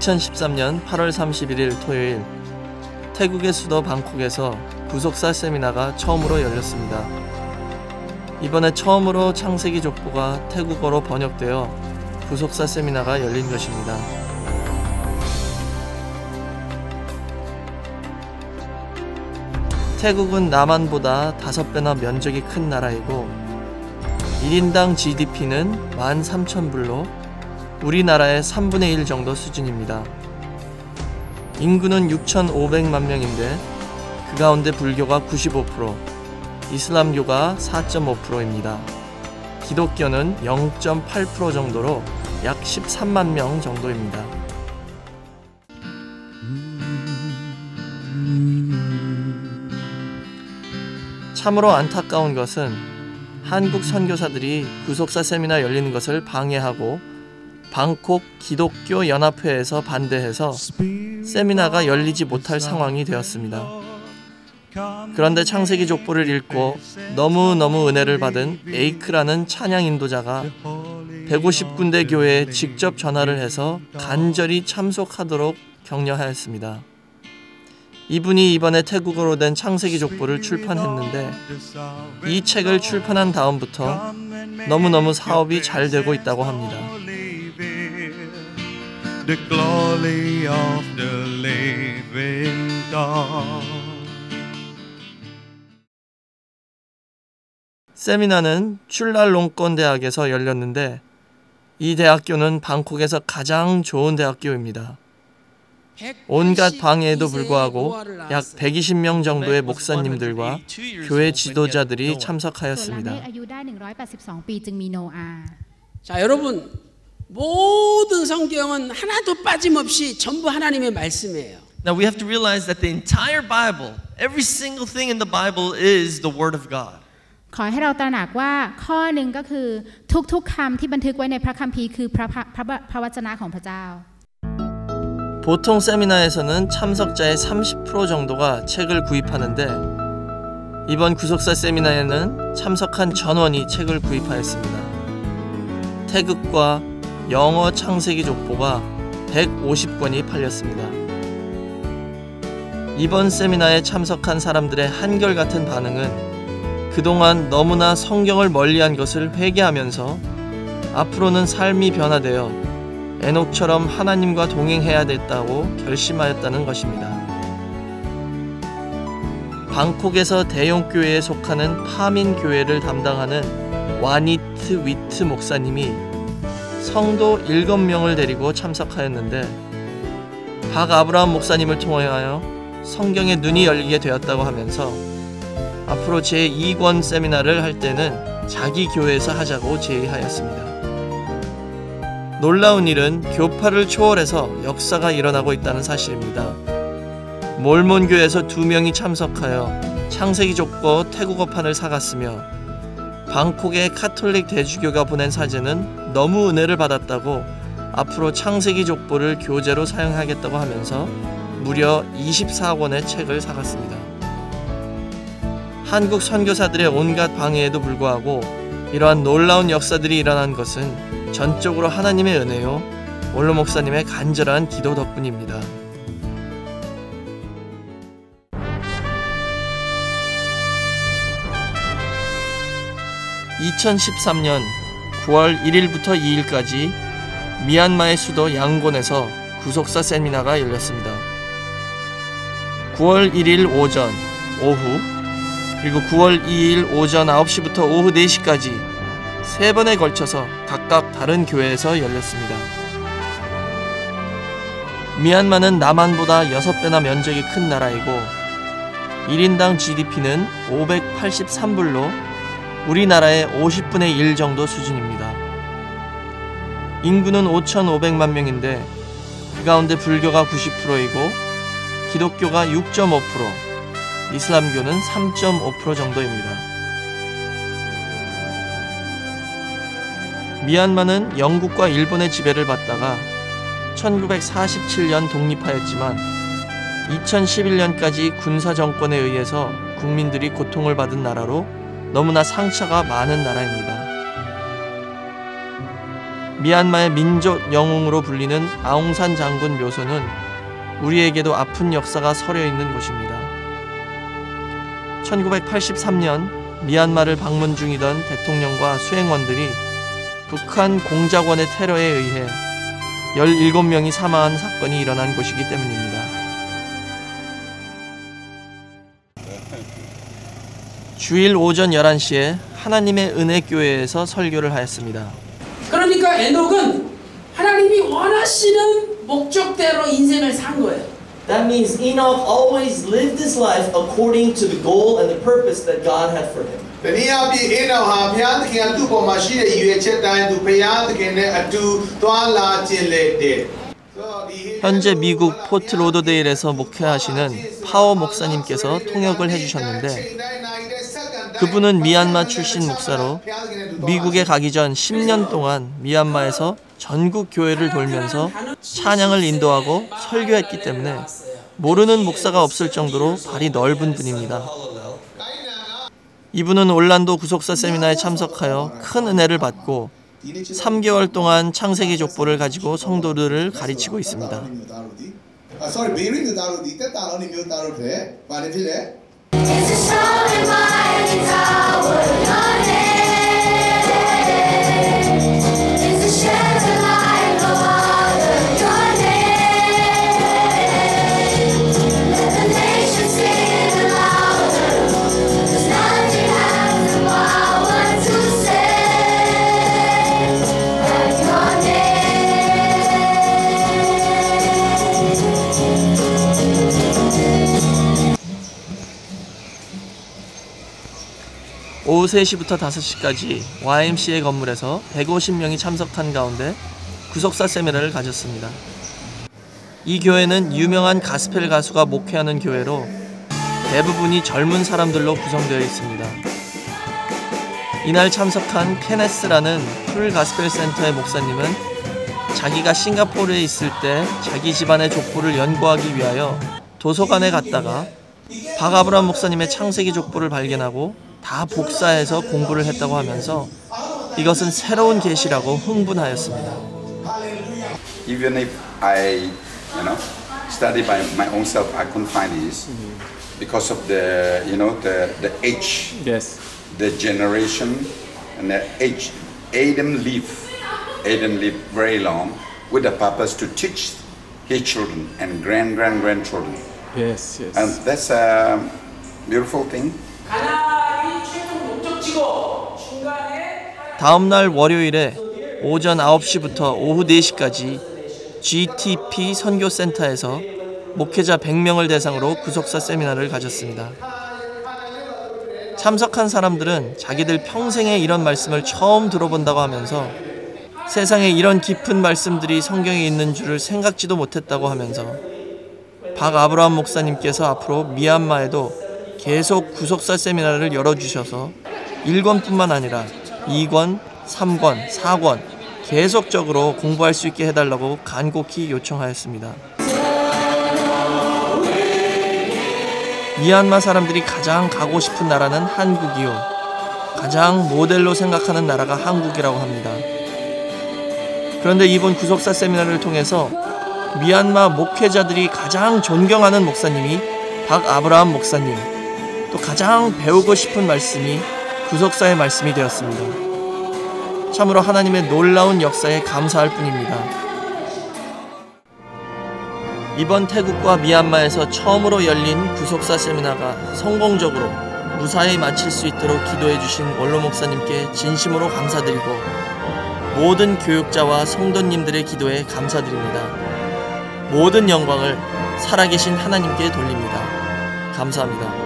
2013년 8월 31일 토요일, 태국의 수도 방콕에서 구속사 세미나가 처음으로 열렸습니다. 이번에 처음으로 창세기 족보가 태국어로 번역되어 구속사 세미나가 열린 것입니다. 태국은 남한보다 5배나 면적이 큰 나라이고 1인당 GDP는 13,000불로 우리나라의 3분의 1 정도 수준입니다. 인구는 6,500만 명인데 그 가운데 불교가 95%, 이슬람교가 4.5%입니다. 기독교는 0.8% 정도로 약 13만 명 정도입니다. 참으로 안타까운 것은 한국 선교사들이 구속사 세미나 열리는 것을 방해하고 방콕 기독교 연합회에서 반대해서 세미나가 열리지 못할 상황이 되었습니다. 그런데 창세기 족보를 읽고 너무너무 은혜를 받은 에이크라는 찬양 인도자가 150군데 교회에 직접 전화를 해서 간절히 참석하도록 격려하였습니다. 이분이 이번에 태국어로 된 창세기 족보를 출판했는데 이 책을 출판한 다음부터 너무너무 사업이 잘 되고 있다고 합니다. The glory of the living God. 세미나는 출랄롱권 대학에서 열렸는데 이 대학교는 방콕에서 가장 좋은 대학교입니다. 온갖 방해에도 불구하고 약 120명 정도의 목사님들과 교회 지도자들이 참석하였습니다. 자, 여러분, 모든 성경은 하나도 빠짐없이 전부 하나님의 말씀이에요. Now we have to realize that the entire Bible, every single thing in the Bible is the Word of God. ขอให้เราตระหนักว่าข้อหนึ่งก็คือทุกๆคำที่บันทึกไว้ในพระคัมภีร์คือพระวจนะของพระเจ้า 보통 세미나에서는 참석자의 30% 정도가 책을 구입하는데 이번 구속사 세미나에는 참석한 전원이 책을 구입하였습니다. 태극과 영어 창세기 족보가 150권이 팔렸습니다. 이번 세미나에 참석한 사람들의 한결같은 반응은 그동안 너무나 성경을 멀리한 것을 회개하면서 앞으로는 삶이 변화되어 에녹처럼 하나님과 동행해야 됐다고 결심하였다는 것입니다. 방콕에서 대형교회에 속하는 파민교회를 담당하는 와니트 위트 목사님이 성도 7명을 데리고 참석하였는데 박 아브라함 목사님을 통하여 성경의 눈이 열리게 되었다고 하면서 앞으로 제2권 세미나를 할 때는 자기 교회에서 하자고 제의하였습니다. 놀라운 일은 교파를 초월해서 역사가 일어나고 있다는 사실입니다. 몰몬교에서 2명이 참석하여 창세기 족보 태국어판을 사갔으며 방콕의 카톨릭 대주교가 보낸 사제는 너무 은혜를 받았다고 앞으로 창세기 족보를 교재로 사용하겠다고 하면서 무려 24권의 책을 사갔습니다. 한국 선교사들의 온갖 방해에도 불구하고 이러한 놀라운 역사들이 일어난 것은 전적으로 하나님의 은혜요, 올로 목사님의 간절한 기도 덕분입니다. (2013년 9월 1일부터 2일까지) 미얀마의 수도 양곤에서 구속사 세미나가 열렸습니다. 9월 1일 오전, 오후, 그리고 9월 2일 오전 9시부터 오후 4시까지 3번에 걸쳐서 각각 다른 교회에서 열렸습니다. 미얀마는 남한보다 6배나 면적이 큰 나라이고 1인당 GDP는 583불로 우리나라의 50분의 1 정도 수준입니다. 인구는 5,500만 명인데 그 가운데 불교가 90%이고 기독교가 6.5%, 이슬람교는 3.5% 정도입니다. 미얀마는 영국과 일본의 지배를 받다가 1947년 독립하였지만 2011년까지 군사정권에 의해서 국민들이 고통을 받은 나라로 너무나 상처가 많은 나라입니다. 미얀마의 민족 영웅으로 불리는 아웅산 장군 묘소는 우리에게도 아픈 역사가 서려 있는 곳입니다. 1983년 미얀마를 방문 중이던 대통령과 수행원들이 북한 공작원의 테러에 의해 17명이 사망한 사건이 일어난 곳이기 때문입니다. 주일 오전 11시에 하나님의 은혜교회에서 설교를 하였습니다. 그러니까 에녹은 하나님이 원하시는 목적대로 인생을 산 거예요. That means Enoch always lived his life according to the goal and the purpose that God had for him. 현재 미국 포트 로더데일에서 목회하시는 파워 목사님께서 통역을 해주셨는데 그분은 미얀마 출신 목사로 미국에 가기 전 10년 동안 미얀마에서 전국 교회를 돌면서 찬양을 인도하고 설교했기 때문에 모르는 목사가 없을 정도로 발이 넓은 분입니다. 이분은 올란도 구속사 세미나에 참석하여 큰 은혜를 받고 3개월 동안 창세기 족보를 가지고 성도들을 가르치고 있습니다. 오후 3시부터 5시까지 YMCA 건물에서 150명이 참석한 가운데 구속사 세미나를 가졌습니다. 이 교회는 유명한 가스펠 가수가 목회하는 교회로 대부분이 젊은 사람들로 구성되어 있습니다. 이날 참석한 케네스라는 풀 가스펠 센터의 목사님은 자기가 싱가포르에 있을 때 자기 집안의 족보를 연구하기 위하여 도서관에 갔다가 박 아브라함 목사님의 창세기 족보를 발견하고 다 복사해서 공부를 했다고 하면서 이것은 새로운 계시라고 흥분하였습니다. Even if I, study by my own self, I couldn't find this because of the, the age, Yes. the generation, and the age. Adam lived very long with a purpose to teach his children and grandchildren. Yes. And that's a beautiful thing. 다음날 월요일에 오전 9시부터 오후 4시까지 GTP 선교센터에서 목회자 100명을 대상으로 구속사 세미나를 가졌습니다. 참석한 사람들은 자기들 평생에 이런 말씀을 처음 들어본다고 하면서 세상에 이런 깊은 말씀들이 성경에 있는 줄을 생각지도 못했다고 하면서 박 아브라함 목사님께서 앞으로 미얀마에도 계속 구속사 세미나를 열어주셔서 1권뿐만 아니라 2권, 3권, 4권 계속적으로 공부할 수 있게 해달라고 간곡히 요청하였습니다. 미얀마 사람들이 가장 가고 싶은 나라는 한국이요. 가장 모델로 생각하는 나라가 한국이라고 합니다. 그런데 이번 구속사 세미나를 통해서 미얀마 목회자들이 가장 존경하는 목사님이 박 아브라함 목사님, 또 가장 배우고 싶은 말씀이 구속사의 말씀이 되었습니다. 참으로 하나님의 놀라운 역사에 감사할 뿐입니다. 이번 태국과 미얀마에서 처음으로 열린 구속사 세미나가 성공적으로 무사히 마칠 수 있도록 기도해 주신 원로 목사님께 진심으로 감사드리고 모든 교육자와 성도님들의 기도에 감사드립니다. 모든 영광을 살아계신 하나님께 돌립니다. 감사합니다.